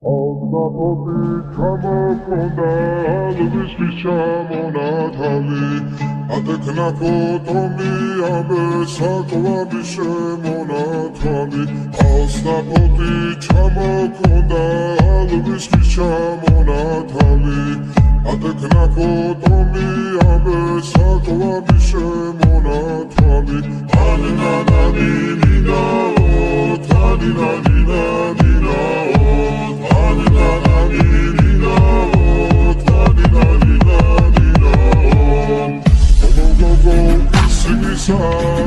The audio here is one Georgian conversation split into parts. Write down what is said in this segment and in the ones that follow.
Ograpoti ჩამოქონდა ალვისთვის ჩამონათალი ატექნა ქოთომი ამე საკვარი შემონათალი ალსნაპოტი ჩამოქონდა ალვისთვის ჩამონათალი ატექნა ქოთომი ამე საკვარი შემონათალი ჩამოქონდა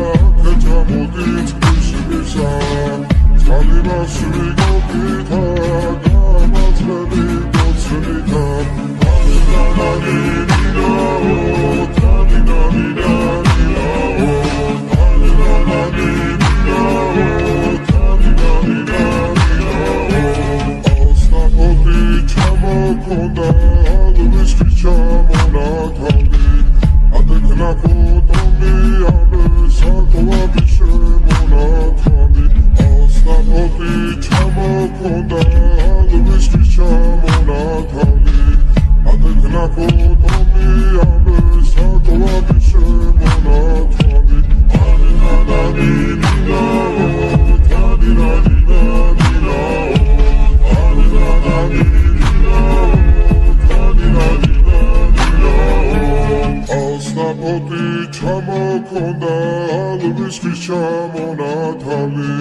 ალვისთვის ჩამონათალი ატექნა ქოთომი ამე საკვარი შემონათალი ალსნაპოტი ჩამოქონდა ალვისთვის ჩამონათალი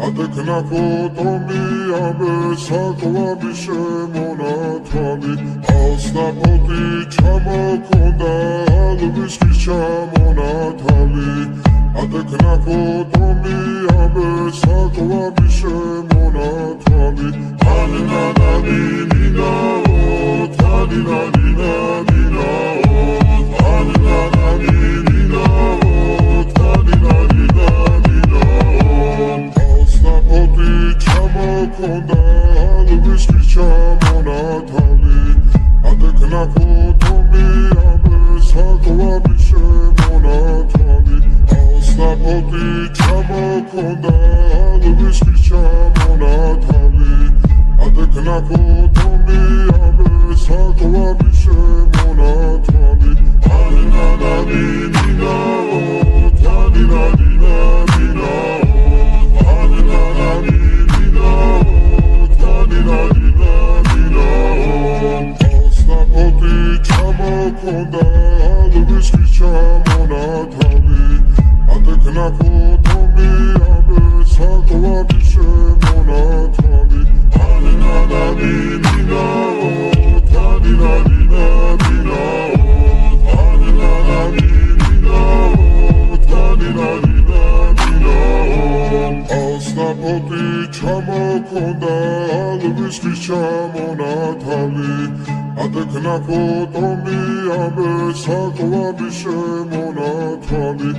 ატექნა ქოთომი ამე საკვარი შემონათალი ჩამოქონდა ალვისთვის ჩამონათალი ატექნა ქოთომი ამე საკვარი შემონათალი ალსნაპოტი ჩამოქონდა ალვისთვის ჩამონათალი ატექნა ქოთომი ამე საკვარი შემონათალი ჩამოქონდა ალვისთვის ჩამონათალი ატექნა ქოთომი ამე საკვარი შემონათალი ალსნაპოტი ჩამოქონდა ალვისთვის ჩამონათალი ატექნა ქოთომი ამე საკვარი შემონათალი